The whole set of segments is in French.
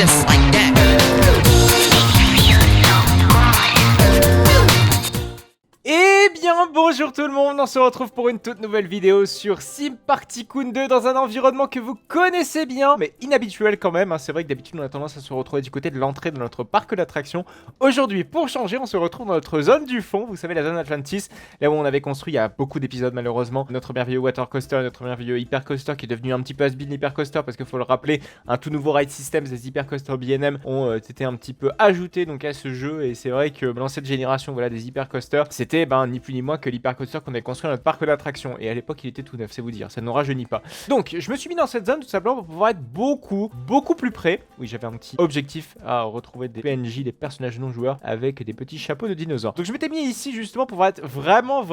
just like that. Eh bien bonjour tout le monde, on se retrouve pour une toute nouvelle vidéo sur Sim Park Tycoon 2 dans un environnement que vous connaissez bien, mais inhabituel quand même, hein. C'est vrai que d'habitude on a tendance à se retrouver du côté de l'entrée de notre parc d'attractions. Aujourd'hui, pour changer, on se retrouve dans notre zone du fond, vous savez la zone Atlantis, là où on avait construit il y a beaucoup d'épisodes malheureusement, notre merveilleux Water Coaster, notre merveilleux Hyper Coaster qui est devenu un petit peu has-been Hyper Coaster parce qu'il faut le rappeler, un tout nouveau ride system, des Hyper Coaster B&M ont été un petit peu ajoutés donc à ce jeu, et c'est vrai que dans cette génération voilà, des Hyper Coasters, c'était ni plus ni moins que l'Hyper Coaster qu'on avait construit dans notre parc d'attractions, et à l'époque il était tout neuf, c'est vous dire, ça ne nous rajeunit pas. Donc je me suis mis dans cette zone tout simplement pour pouvoir être beaucoup plus près. Oui, j'avais un petit objectif à retrouver des PNJ, des personnages non joueurs avec des petits chapeaux de dinosaures. Donc je m'étais mis ici justement pour pouvoir être vraiment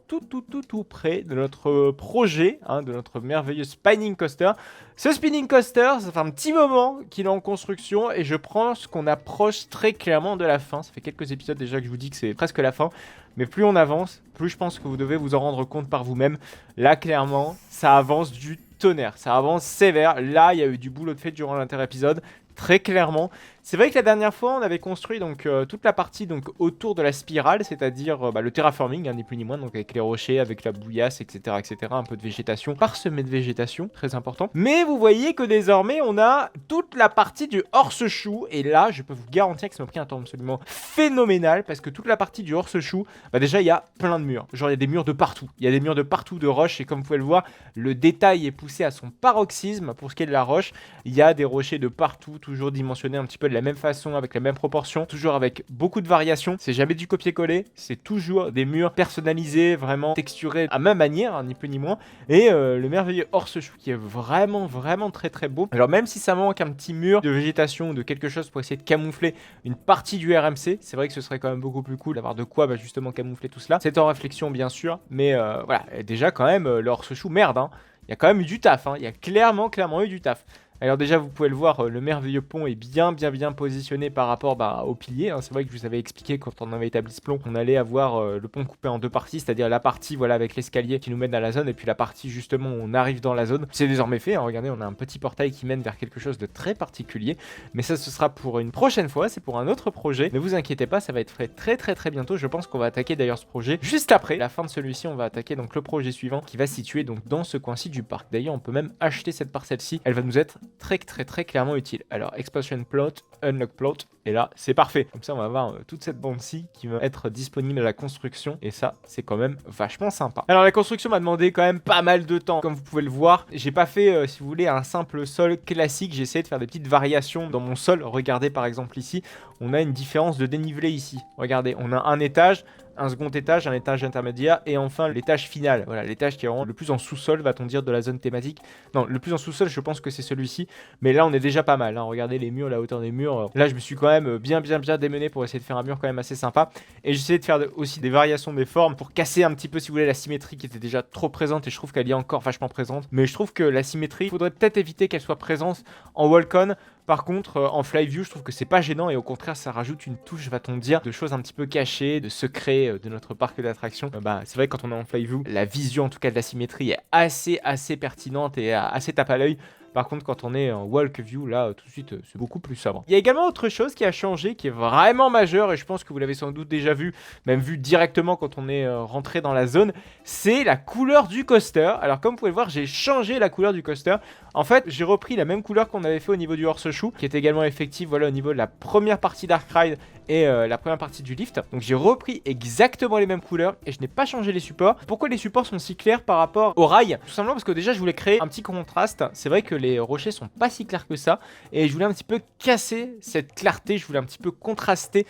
tout près de notre projet, hein, de notre merveilleux spinning coaster. Ce spinning coaster, ça fait un petit moment qu'il est en construction et je pense qu'on approche très clairement de la fin. Ça fait quelques épisodes déjà que je vous dis que c'est presque la fin. Mais plus on avance, plus je pense que vous devez vous en rendre compte par vous-même. Là, clairement, ça avance du tonnerre. Ça avance sévère. Là, il y a eu du boulot de fait durant l'inter-épisode. Très clairement. C'est vrai que la dernière fois, on avait construit donc toute la partie donc autour de la spirale, c'est-à-dire le terraforming, ni plus ni moins, donc avec les rochers, avec la bouillasse, etc., un peu de végétation, parsemé de végétation, très important. Mais vous voyez que désormais, on a toute la partie du horse-shoe, et là, je peux vous garantir que ça m'a pris un temps absolument phénoménal, parce que toute la partie du horse-shoe, déjà, il y a plein de murs. Genre, il y a des murs de partout. Il y a des murs de partout de roches, et comme vous pouvez le voir, le détail est poussé à son paroxysme pour ce qui est de la roche. Il y a des rochers de partout, toujours dimensionnés un petit peu de la même façon, avec la même proportion, toujours avec beaucoup de variations. C'est jamais du copier-coller, c'est toujours des murs personnalisés, vraiment texturés à ma manière, ni plus ni moins. Et le merveilleux horse-shoe qui est vraiment très beau. Alors même si ça manque un petit mur de végétation ou de quelque chose pour essayer de camoufler une partie du RMC, c'est vrai que ce serait quand même beaucoup plus cool d'avoir de quoi justement camoufler tout cela. C'est en réflexion bien sûr, mais voilà, déjà quand même le horse-shoe, merde, hein. Il y a quand même eu du taf, hein. Il y a clairement eu du taf. Alors déjà, vous pouvez le voir, le merveilleux pont est bien positionné par rapport au pilier, hein. C'est vrai que je vous avais expliqué quand on avait établi ce pont, on allait avoir le pont coupé en deux parties, c'est-à-dire la partie voilà avec l'escalier qui nous mène à la zone, et puis la partie justement où on arrive dans la zone. C'est désormais fait, hein. Regardez, on a un petit portail qui mène vers quelque chose de très particulier, mais ça ce sera pour une prochaine fois, c'est pour un autre projet. Ne vous inquiétez pas, ça va être fait très bientôt. Je pense qu'on va attaquer d'ailleurs ce projet juste après la fin de celui-ci. On va attaquer donc le projet suivant qui va se situer donc dans ce coin-ci du parc. D'ailleurs, on peut même acheter cette parcelle-ci, elle va nous être très clairement utile. Alors expansion plot, unlock plot, et là c'est parfait. Comme ça on va avoir toute cette bande-ci qui va être disponible à la construction, et ça c'est quand même vachement sympa. Alors la construction m'a demandé quand même pas mal de temps, comme vous pouvez le voir. J'ai pas fait si vous voulez un simple sol classique, j'ai essayé de faire des petites variations dans mon sol. Regardez par exemple ici, on a une différence de dénivelé ici. Regardez, on a un étage, un second étage, un étage intermédiaire, et enfin l'étage final. Voilà, l'étage qui est vraiment le plus en sous-sol, va-t-on dire, de la zone thématique. Non, le plus en sous-sol, je pense que c'est celui-ci, mais là on est déjà pas mal, hein. Regardez les murs, la hauteur des murs. Là je me suis quand même bien démené pour essayer de faire un mur quand même assez sympa, et j'essayais de faire aussi des variations des formes pour casser un petit peu, si vous voulez, la symétrie qui était déjà trop présente, et je trouve qu'elle est encore vachement présente. Mais je trouve que la symétrie, il faudrait peut-être éviter qu'elle soit présente en Walk-on. Par contre, en fly view, je trouve que c'est pas gênant, et au contraire, ça rajoute une touche, va-t-on dire, de choses un petit peu cachées, de secrets de notre parc d'attractions. C'est vrai que quand on est en fly view, la vision en tout cas de la symétrie est assez pertinente et assez tape à l'œil. Par contre, quand on est en walk view, là, tout de suite, c'est beaucoup plus savant. Il y a également autre chose qui a changé, qui est vraiment majeur, et je pense que vous l'avez sans doute déjà vu, même vu directement quand on est rentré dans la zone, c'est la couleur du coaster. Alors, comme vous pouvez le voir, j'ai changé la couleur du coaster. En fait, j'ai repris la même couleur qu'on avait fait au niveau du horse-shoe, qui est également effective, voilà, au niveau de la première partie Dark Ride et la première partie du lift. Donc j'ai repris exactement les mêmes couleurs et je n'ai pas changé les supports. Pourquoi les supports sont si clairs par rapport au rail? Tout simplement parce que déjà je voulais créer un petit contraste. C'est vrai que les rochers sont pas si clairs que ça, et je voulais un petit peu casser cette clarté, je voulais un petit peu contraster,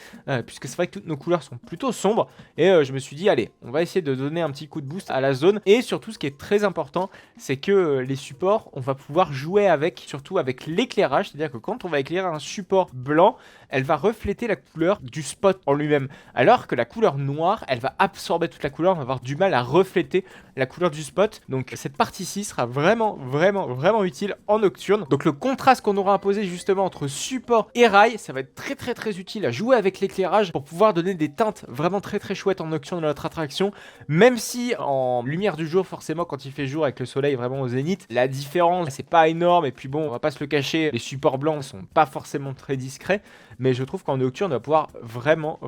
puisque c'est vrai que toutes nos couleurs sont plutôt sombres, et je me suis dit allez, on va essayer de donner un petit coup de boost à la zone. Et surtout ce qui est très important, c'est que les supports, on va pouvoir jouer avec, surtout avec l'éclairage, c'est-à-dire que quand on va éclairer un support blanc, elle va refléter la couleur couleur du spot en lui-même. Alors que la couleur noire, elle va absorber toute la couleur, on va avoir du mal à refléter la couleur du spot. Donc cette partie-ci sera vraiment utile en nocturne. Donc le contraste qu'on aura imposé justement entre support et rail, ça va être très utile à jouer avec l'éclairage pour pouvoir donner des teintes vraiment très chouettes en nocturne de notre attraction. Même si en lumière du jour, forcément quand il fait jour avec le soleil vraiment au zénith, la différence c'est pas énorme. Et puis bon, on va pas se le cacher, les supports blancs sont pas forcément très discrets. Mais je trouve qu'en nocturne, on va pouvoir vraiment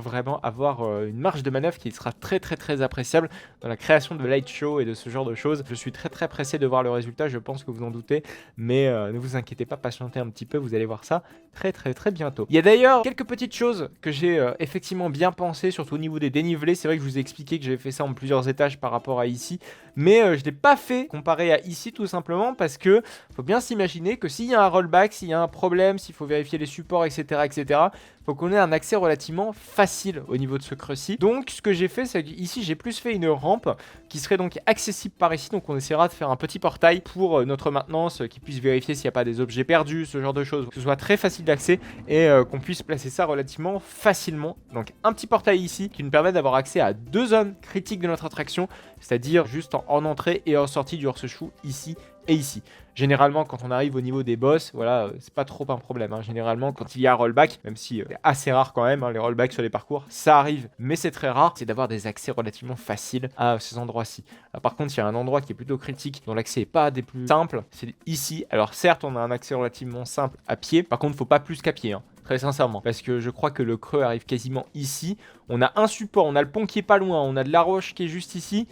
avoir une marge de manœuvre qui sera très appréciable dans la création de light show et de ce genre de choses. Je suis très pressé de voir le résultat, je pense que vous en doutez, mais ne vous inquiétez pas, patientez un petit peu, vous allez voir ça très bientôt. Il y a d'ailleurs quelques petites choses que j'ai effectivement bien pensé, surtout au niveau des dénivelés. C'est vrai que je vous ai expliqué que j'avais fait ça en plusieurs étages par rapport à ici, mais je ne l'ai pas fait comparé à ici tout simplement parce que faut bien s'imaginer que s'il y a un rollback, s'il y a un problème, s'il faut vérifier les supports, etc., faut qu'on ait un accès relativement facile au niveau de ce creux-ci. Donc ce que j'ai fait, c'est qu'ici j'ai plus fait une rampe qui serait donc accessible par ici. Donc on essaiera de faire un petit portail pour notre maintenance, qui puisse vérifier s'il n'y a pas des objets perdus, ce genre de choses, que ce soit très facile d'accès et qu'on puisse placer ça relativement facilement. Donc un petit portail ici qui nous permet d'avoir accès à 2 zones critiques de notre attraction, c'est-à-dire juste en entrée et en sortie du hors-chou ici et ici. Généralement, quand on arrive au niveau des boss, voilà, c'est pas trop un problème. Hein. Généralement, quand il y a un rollback, même si c'est assez rare quand même, hein, les rollbacks sur les parcours, ça arrive, mais c'est très rare, c'est d'avoir des accès relativement faciles à ces endroits-ci. Par contre, il y a un endroit qui est plutôt critique, dont l'accès n'est pas des plus simples, c'est ici. Alors certes, on a un accès relativement simple à pied, par contre, il ne faut pas plus qu'à pied. Hein. Très sincèrement, parce que je crois que le creux arrive quasiment ici. On a un support, on a le pont qui est pas loin, on a de la roche qui est juste ici.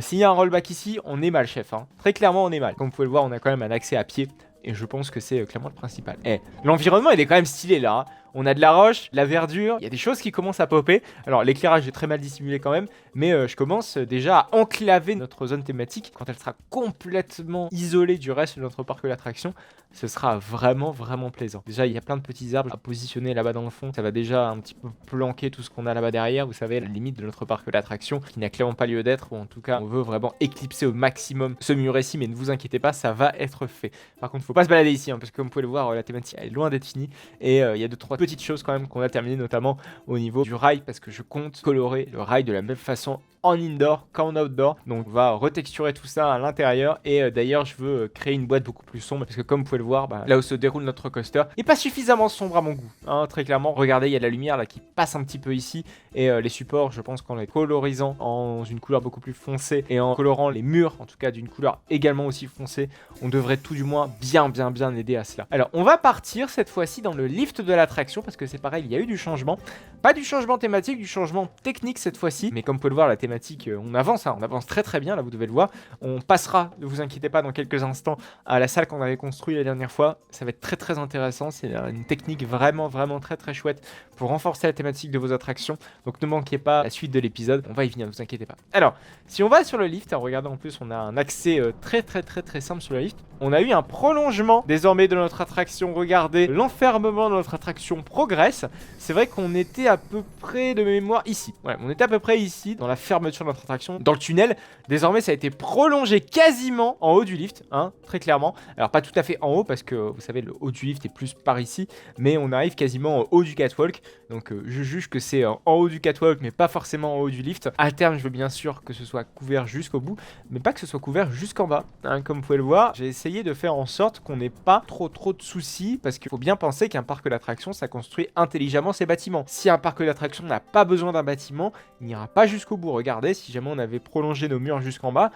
S'il y a un rollback ici, on est mal, chef. Hein. Très clairement, on est mal. Comme vous pouvez le voir, on a quand même un accès à pied. Et je pense que c'est clairement le principal. L'environnement, il est quand même stylé là. Hein. On a de la roche, de la verdure, il y a des choses qui commencent à popper. Alors l'éclairage est très mal dissimulé quand même, mais je commence déjà à enclaver notre zone thématique. Quand elle sera complètement isolée du reste de notre parc d'attraction, ce sera vraiment plaisant. Déjà, il y a plein de petits arbres à positionner là-bas dans le fond. Ça va déjà un petit peu planquer tout ce qu'on a là-bas derrière. Vous savez, la limite de notre parc d'attraction qui n'a clairement pas lieu d'être, ou en tout cas, on veut vraiment éclipser au maximum ce mur-ci, mais ne vous inquiétez pas, ça va être fait. Par contre, faut pas se balader ici, hein, parce que comme vous pouvez le voir, la thématique est loin d'être finie, et il y a 2-3 petites choses quand même qu'on a terminé, notamment au niveau du rail, parce que je compte colorer le rail de la même façon en indoor qu'en outdoor. Donc on va retexturer tout ça à l'intérieur, et d'ailleurs je veux créer une boîte beaucoup plus sombre, parce que comme vous pouvez le voir, là où se déroule notre coaster n'est pas suffisamment sombre à mon goût, hein, très clairement. Regardez, il y a de la lumière là qui passe un petit peu ici, et les supports, je pense qu'en les colorisant en une couleur beaucoup plus foncée et en colorant les murs en tout cas d'une couleur également aussi foncée, on devrait tout du moins bien aider à cela. Alors on va partir cette fois-ci dans le lift de l'attraction, parce que c'est pareil, il y a eu du changement, pas du changement thématique, du changement technique cette fois-ci, mais comme vous pouvez le voir, la thématique, on avance, hein, on avance très bien là, vous devez le voir. On passera, ne vous inquiétez pas, dans quelques instants à la salle qu'on avait construite la dernière fois. Ça va être très intéressant, c'est une technique vraiment très chouette pour renforcer la thématique de vos attractions. Donc ne manquez pas la suite de l'épisode, on va y venir, ne vous inquiétez pas. Alors, si on va sur le lift, regardez, en plus on a un accès très simple sur le lift. On a eu un prolongement désormais de notre attraction. Regardez, l'enfermement de notre attraction progresse. C'est vrai qu'on était à peu près de mémoire ici. Ouais, on était à peu près ici, dans la fermeture de notre attraction, dans le tunnel. Désormais, ça a été prolongé quasiment en haut du lift, hein, très clairement. Alors, pas tout à fait en haut, parce que vous savez, le haut du lift est plus par ici, mais on arrive quasiment au haut du catwalk. Donc, je juge que c'est en haut du catwalk, mais pas forcément en haut du lift. À terme, je veux bien sûr que ce soit couvert jusqu'au bout, mais pas que ce soit couvert jusqu'en bas. Hein, comme vous pouvez le voir, j'ai essayé de faire en sorte qu'on n'ait pas trop de soucis, parce qu'il faut bien penser qu'un parc d'attraction, ça construit intelligemment ses bâtiments. Si un parc d'attraction n'a pas besoin d'un bâtiment, il n'ira pas jusqu'au bout. Regardez, si jamais on avait prolongé nos murs jusqu'en bas,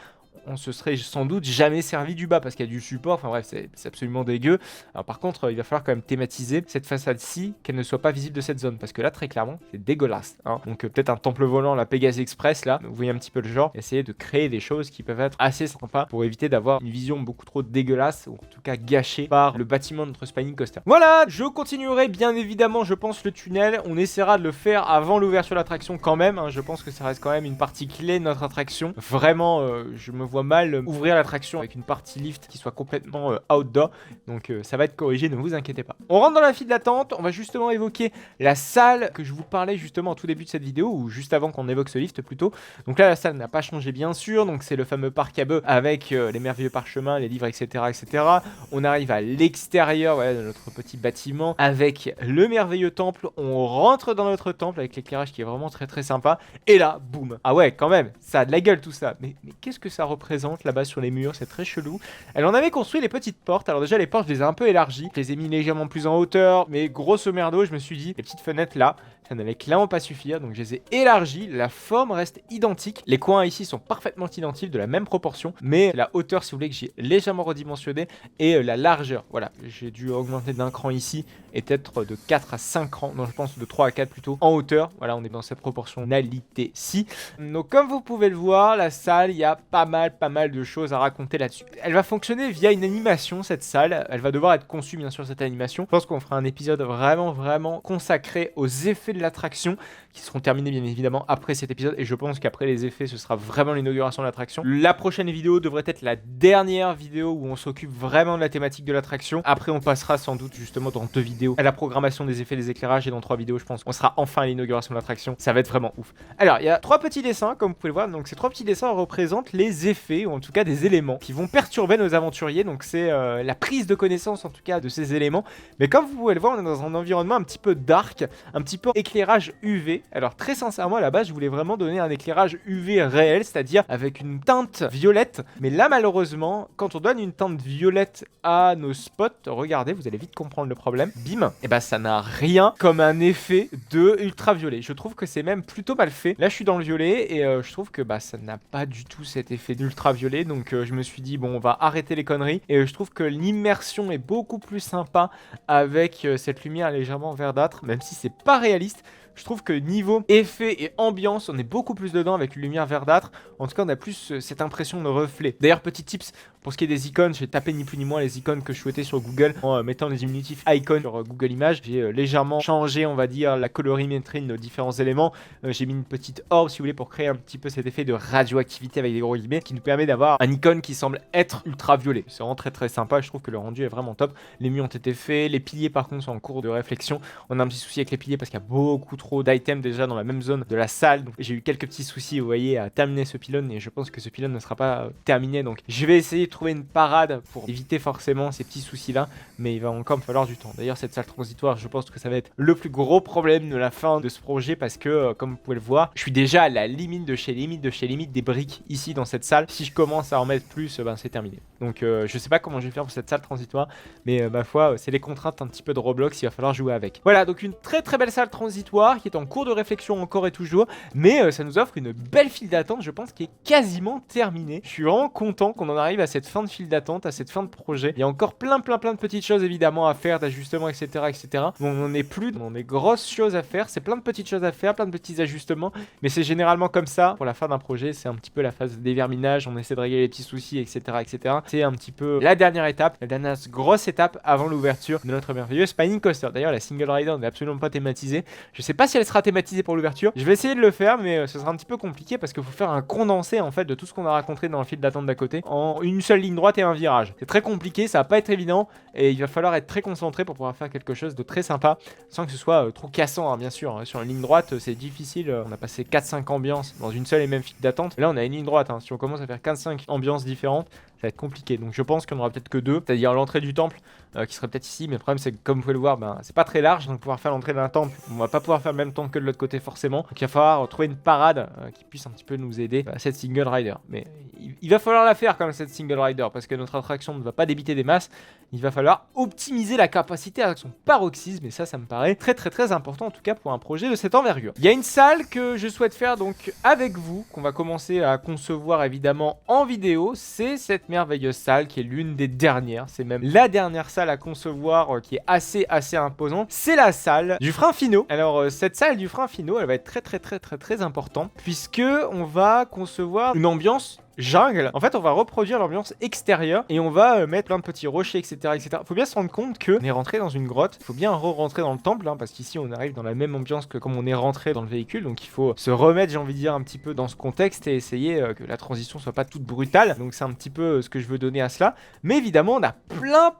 on se serait sans doute jamais servi du bas, parce qu'il y a du support, enfin bref, c'est absolument dégueu. Alors par contre, il va falloir quand même thématiser cette façade-ci, qu'elle ne soit pas visible de cette zone, parce que là, très clairement, c'est dégueulasse. Hein. Donc peut-être un temple volant, la Pegasus Express, là, vous voyez un petit peu le genre, essayer de créer des choses qui peuvent être assez sympas, pour éviter d'avoir une vision beaucoup trop dégueulasse, ou en tout cas gâchée par le bâtiment de notre Spinning Coaster. Voilà, je continuerai bien évidemment, je pense, le tunnel. On essaiera de le faire avant l'ouverture de l'attraction quand même, hein. Je pense que ça reste quand même une partie clé de notre attraction. Vraiment, je me me vois mal ouvrir l'attraction avec une partie lift qui soit complètement outdoor. Donc ça va être corrigé, ne vous inquiétez pas. On rentre dans la file d'attente, on va justement évoquer la salle que je vous parlais justement au tout début de cette vidéo, ou juste avant qu'on évoque ce lift plutôt. Donc là la salle n'a pas changé bien sûr, donc c'est le fameux parc à bœufs avec les merveilleux parchemins, les livres, etc. etc. On arrive à l'extérieur de notre petit bâtiment avec le merveilleux temple, on rentre dans notre temple avec l'éclairage qui est vraiment très très sympa, et là, boum. Ah ouais, quand même, ça a de la gueule tout ça, mais qu'est-ce que ça représente là-bas sur les murs, c'est très chelou. Elle en avait construit les petites portes, alors déjà les portes je les ai un peu élargies, je les ai mis légèrement plus en hauteur, mais grosso merdo je me suis dit, les petites fenêtres là, ça n'allait clairement pas suffire, donc je les ai élargies, la forme reste identique, les coins ici sont parfaitement identiques, de la même proportion, mais la hauteur si vous voulez que j'ai légèrement redimensionné, et la largeur, voilà, j'ai dû augmenter d'un cran ici, et peut-être de 4 à 5 crans, non je pense de 3 à 4 plutôt, en hauteur, voilà on est dans cette proportionnalité-ci. Donc comme vous pouvez le voir, la salle, il y a pas mal de choses à raconter là-dessus. Elle va fonctionner via une animation cette salle, elle va devoir être conçue bien sûr cette animation, je pense qu'on fera un épisode vraiment consacré aux effets de l'attraction, qui seront terminés bien évidemment après cet épisode, et je pense qu'après les effets ce sera vraiment l'inauguration de l'attraction. La prochaine vidéo devrait être la dernière vidéo où on s'occupe vraiment de la thématique de l'attraction, après on passera sans doute justement dans 2 vidéos à la programmation des effets des éclairages, et dans 3 vidéos je pense qu'on sera enfin à l'inauguration de l'attraction, ça va être vraiment ouf. Alors il y a 3 petits dessins comme vous pouvez le voir, donc ces 3 petits dessins représentent les effets, ou en tout cas des éléments qui vont perturber nos aventuriers, donc c'est la prise de connaissance en tout cas de ces éléments, mais comme vous pouvez le voir on est dans un environnement un petit peu dark, un petit peu éclairage UV. Alors très sincèrement à la base je voulais vraiment donner un éclairage UV réel, c'est-à-dire avec une teinte violette, mais là malheureusement quand on donne une teinte violette à nos spots, regardez vous allez vite comprendre le problème, bim, et bah ça n'a rien comme un effet de ultraviolet. Je trouve que c'est même plutôt mal fait. Là je suis dans le violet et je trouve que bah ça n'a pas du tout cet effet d'ultraviolet, donc je me suis dit bon on va arrêter les conneries, et je trouve que l'immersion est beaucoup plus sympa avec cette lumière légèrement verdâtre, même si c'est pas réaliste. Je trouve que niveau effet et ambiance, on est beaucoup plus dedans avec une lumière verdâtre. En tout cas, on a plus cette impression de reflet. D'ailleurs, petit tips, pour ce qui est des icônes, j'ai tapé ni plus ni moins les icônes que je souhaitais sur Google en mettant les diminutifs icons sur Google Images. J'ai légèrement changé, on va dire, la colorimétrie de nos différents éléments. J'ai mis une petite orbe, si vous voulez, pour créer un petit peu cet effet de radioactivité avec des gros guillemets, qui nous permet d'avoir un icône qui semble être ultraviolet. C'est vraiment très sympa, je trouve que le rendu est vraiment top. Les murs ont été faits, les piliers par contre sont en cours de réflexion. On a un petit souci avec les piliers parce qu'il y a beaucoup trop d'items déjà dans la même zone de la salle, donc j'ai eu quelques petits soucis vous voyez à terminer ce pylône, et je pense que ce pylône ne sera pas terminé, donc je vais essayer de trouver une parade pour éviter forcément ces petits soucis là, mais il va encore me falloir du temps. D'ailleurs cette salle transitoire, je pense que ça va être le plus gros problème de la fin de ce projet, parce que comme vous pouvez le voir, je suis déjà à la limite de chez limite des briques ici dans cette salle. Si je commence à en mettre plus, ben c'est terminé. Donc je sais pas comment je vais faire pour cette salle transitoire, mais ma foi c'est les contraintes un petit peu de Roblox, il va falloir jouer avec. Voilà, donc une très belle salle transitoire qui est en cours de réflexion encore et toujours, mais ça nous offre une belle file d'attente, je pense, qui est quasiment terminée. Je suis vraiment content qu'on en arrive à cette fin de file d'attente, à cette fin de projet. Il y a encore plein de petites choses évidemment à faire, d'ajustements, etc. Bon, on n'en est plus dans des grosses choses à faire, c'est plein de petites choses à faire, plein de petits ajustements, mais c'est généralement comme ça pour la fin d'un projet. C'est un petit peu la phase de déverminage, on essaie de régler les petits soucis, etc. C'est un petit peu la dernière étape, la dernière grosse étape avant l'ouverture de notre merveilleux Spinning Coaster. D'ailleurs la single rider n'est absolument pas thématisée, je sais pas si elle sera thématisée pour l'ouverture. Je vais essayer de le faire, mais ce sera un petit peu compliqué parce qu'il faut faire un condensé en fait de tout ce qu'on a raconté dans le fil d'attente d'à côté en une seule ligne droite et un virage. C'est très compliqué, ça va pas être évident, et il va falloir être très concentré pour pouvoir faire quelque chose de très sympa sans que ce soit trop cassant, hein, bien sûr. Sur une ligne droite c'est difficile, on a passé 4-5 ambiances dans une seule et même file d'attente. Là on a une ligne droite, hein. Si on commence à faire 4-5 ambiances différentes, ça va être compliqué. Donc je pense qu'on aura peut-être que 2, c'est-à-dire l'entrée du temple qui serait peut-être ici, mais le problème c'est que comme vous pouvez le voir, ben, c'est pas très large, donc pouvoir faire l'entrée d'un temple, on va pas pouvoir faire le même temple que de l'autre côté forcément. Donc il va falloir trouver une parade qui puisse un petit peu nous aider à cette single rider. Mais il va falloir la faire quand même cette single rider, parce que notre attraction ne va pas débiter des masses. Il va falloir optimiser la capacité avec son paroxysme, et ça me paraît très important en tout cas pour un projet de cette envergure. Il y a une salle que je souhaite faire donc avec vous, qu'on va commencer à concevoir évidemment en vidéo. C'est cette merveilleuse salle qui est l'une des dernières, c'est même la dernière salle à concevoir qui est assez imposante. C'est la salle du frein finaux. Alors cette salle du frein finaux, elle va être très importante, puisque on va concevoir une ambiance jungle, en fait on va reproduire l'ambiance extérieure et on va mettre plein de petits rochers, etc., etc. Faut bien se rendre compte que on est rentré dans une grotte, il faut bien re-rentrer dans le temple, hein, parce qu'ici on arrive dans la même ambiance que comme on est rentré dans le véhicule, donc il faut se remettre, j'ai envie de dire, un petit peu dans ce contexte et essayer que la transition soit pas toute brutale. Donc c'est un petit peu ce que je veux donner à cela. Mais évidemment, on a plein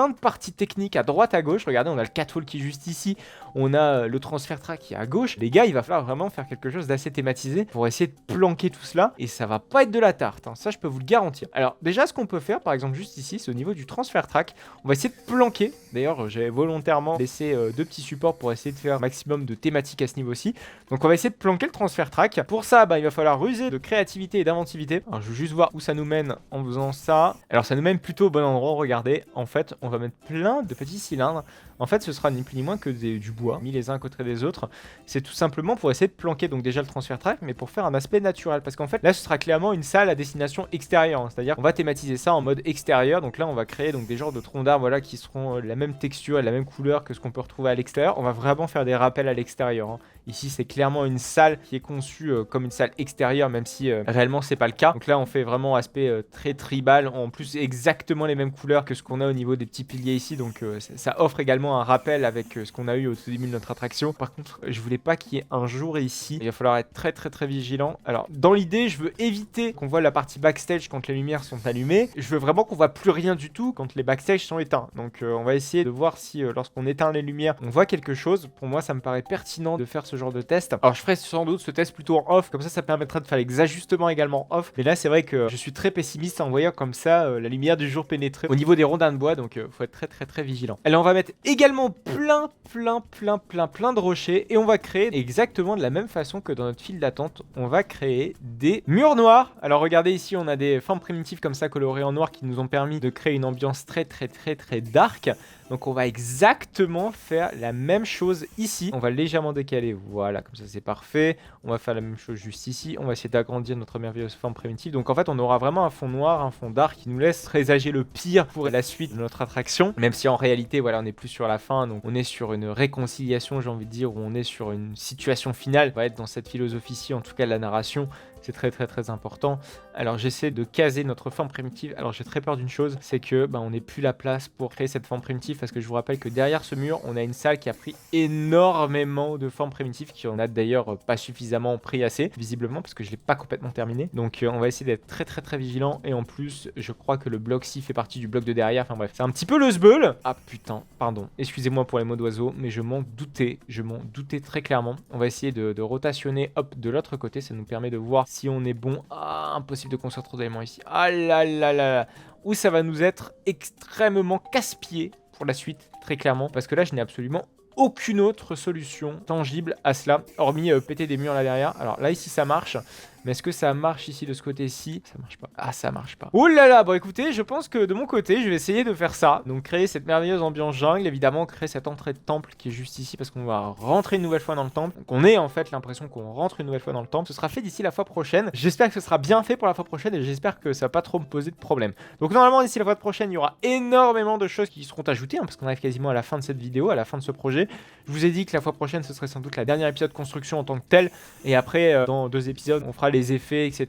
de parties techniques à droite, à gauche. Regardez, on a le catwalk qui est juste ici. On a le transfert track qui est à gauche. Les gars, il va falloir vraiment faire quelque chose d'assez thématisé pour essayer de planquer tout cela. Et ça va pas être de la tarte, hein. Ça, je peux vous le garantir. Alors, déjà, ce qu'on peut faire, par exemple, juste ici, c'est au niveau du transfert track. On va essayer de planquer. D'ailleurs, j'ai volontairement laissé deux petits supports pour essayer de faire un maximum de thématiques à ce niveau-ci. Donc, on va essayer de planquer le transfert track. Pour ça, il va falloir ruser de créativité et d'inventivité. Alors, je veux juste voir où ça nous mène en faisant ça. Alors, ça nous mène plutôt au bon endroit. Regardez, en fait, on va mettre plein de petits cylindres. En fait, ce sera ni plus ni moins que du bois, mis les uns à côté des autres. C'est tout simplement pour essayer de planquer donc déjà le transfert track, mais pour faire un aspect naturel. Parce qu'en fait, là, ce sera clairement une salle à destination extérieure. C'est-à-dire qu'on va thématiser ça en mode extérieur. Donc là, on va créer donc des genres de troncs d'arbres, voilà, qui seront la même texture et la même couleur que ce qu'on peut retrouver à l'extérieur. On va vraiment faire des rappels à l'extérieur, hein. Ici, c'est clairement une salle qui est conçue comme une salle extérieure, même si réellement, c'est pas le cas. Donc là, on fait vraiment aspect très tribal. En plus, exactement les mêmes couleurs que ce qu'on a au niveau des petits piliers ici. Donc ça offre également un rappel avec ce qu'on a eu au tout début de notre attraction. Par contre, je voulais pas qu'il y ait un jour ici. Il va falloir être très vigilant. Alors, dans l'idée, je veux éviter qu'on voit la partie backstage quand les lumières sont allumées. Je veux vraiment qu'on voit plus rien du tout quand les backstage sont éteints. Donc, on va essayer de voir si lorsqu'on éteint les lumières, on voit quelque chose. Pour moi, ça me paraît pertinent de faire ce genre de test. Alors, je ferai sans doute ce test plutôt en off. Comme ça permettra de faire les ajustements également off. Mais là, c'est vrai que je suis très pessimiste en voyant comme ça la lumière du jour pénétrer au niveau des rondins de bois. Donc, faut être très vigilant. Allez, on va mettre également plein de rochers et on va créer exactement de la même façon que dans notre file d'attente, on va créer des murs noirs. Alors regardez ici, on a des formes primitives comme ça colorées en noir qui nous ont permis de créer une ambiance très dark. Donc on va exactement faire la même chose ici. On va légèrement décaler, voilà, comme ça c'est parfait. On va faire la même chose juste ici. On va essayer d'agrandir notre merveilleuse forme primitive. Donc en fait, on aura vraiment un fond noir, un fond dark qui nous laisse présager le pire pour la suite de notre attraction. Même si en réalité, voilà, on n'est plus sur la fin. Donc on est sur une réconciliation, j'ai envie de dire, où on est sur une situation finale. On va être dans cette philosophie-ci, en tout cas de la narration. C'est très important. Alors j'essaie de caser notre forme primitive. Alors j'ai très peur d'une chose, c'est que on n'ait plus la place pour créer cette forme primitive, parce que je vous rappelle que derrière ce mur, on a une salle qui a pris énormément de formes primitives, qui en a d'ailleurs pas suffisamment pris assez, visiblement, parce que je l'ai pas complètement terminé. Donc on va essayer d'être très vigilant. Et en plus, je crois que le bloc-ci fait partie du bloc de derrière. Enfin bref, c'est un petit peu le sbeul. Ah putain, pardon. Excusez-moi pour les mots d'oiseau, mais je m'en doutais très clairement. On va essayer de rotationner, hop, de l'autre côté. Ça nous permet de voir si on est bon. Ah, impossible de construire trop d'éléments ici. Ah là. Où ça va nous être extrêmement casse-pied pour la suite, très clairement. Parce que là, je n'ai absolument aucune autre solution tangible à cela, hormis péter des murs là derrière. Alors là, ici, ça marche. Mais est-ce que ça marche ici de ce côté-ci? Ça marche pas. Ah, ça marche pas. Oh là là, bon écoutez, je pense que de mon côté, je vais essayer de faire ça. Donc créer cette merveilleuse ambiance jungle, évidemment, créer cette entrée de temple qui est juste ici parce qu'on va rentrer une nouvelle fois dans le temple. Donc on ait en fait l'impression qu'on rentre une nouvelle fois dans le temple. Ce sera fait d'ici la fois prochaine. J'espère que ce sera bien fait pour la fois prochaine et j'espère que ça va pas trop me poser de problème. Donc normalement, d'ici la fois prochaine, il y aura énormément de choses qui seront ajoutées, hein, parce qu'on arrive quasiment à la fin de cette vidéo, à la fin de ce projet. Je vous ai dit que la fois prochaine, ce serait sans doute la dernière épisode construction en tant que tel. Et après, dans 2 épisodes, on fera les effets, etc.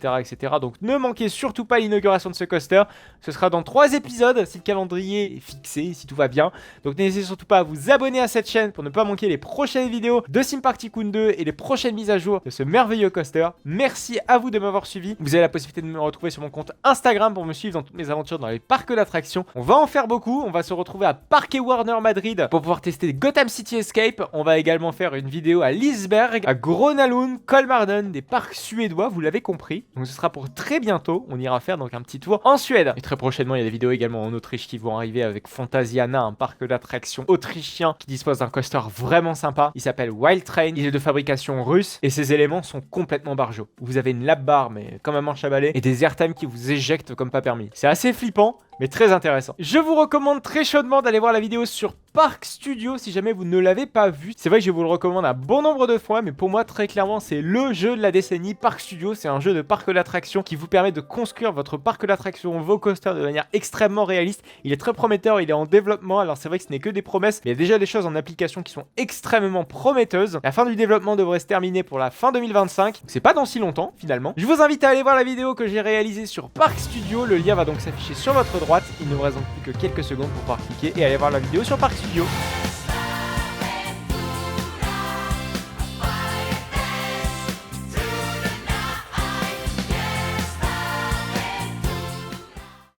Donc ne manquez surtout pas l'inauguration de ce coaster. Ce sera dans 3 épisodes si le calendrier est fixé, si tout va bien. Donc n'hésitez surtout pas à vous abonner à cette chaîne pour ne pas manquer les prochaines vidéos de Sim Park Tycoon 2 et les prochaines mises à jour de ce merveilleux coaster. Merci à vous de m'avoir suivi. Vous avez la possibilité de me retrouver sur mon compte Instagram pour me suivre dans toutes mes aventures dans les parcs d'attractions. On va en faire beaucoup. On va se retrouver à Parque Warner Madrid pour pouvoir tester Gotham City Escape. On va également faire une vidéo à Liseberg, à Gronalund, Kolmarden, des parcs suédois, vous l'avez compris. Donc ce sera pour très bientôt. On ira faire donc un petit tour en Suède. Et très prochainement, il y a des vidéos également en Autriche qui vont arriver avec Fantasiana, un parc d'attractions autrichien qui dispose d'un coaster vraiment sympa. Il s'appelle Wild Train. Il est de fabrication russe et ses éléments sont complètement barjots. Vous avez une lap bar mais comme un manche à balai et des airtime qui vous éjectent comme pas permis. C'est assez flippant. mais très intéressant. Je vous recommande très chaudement d'aller voir la vidéo sur Park Studio si jamais vous ne l'avez pas vu. C'est vrai que je vous le recommande un bon nombre de fois, mais pour moi très clairement c'est le jeu de la décennie. Park Studio, c'est un jeu de parc d'attractions qui vous permet de construire votre parc d'attractions, vos coasters de manière extrêmement réaliste. Il est très prometteur, il est en développement, alors c'est vrai que ce n'est que des promesses, mais il y a déjà des choses en application qui sont extrêmement prometteuses. La fin du développement devrait se terminer pour la fin 2025, c'est pas dans si longtemps finalement. Je vous invite à aller voir la vidéo que j'ai réalisée sur Park Studio, le lien va donc s'afficher sur votre droite. Il ne vous reste donc plus que quelques secondes pour pouvoir cliquer et aller voir la vidéo sur Park Studio.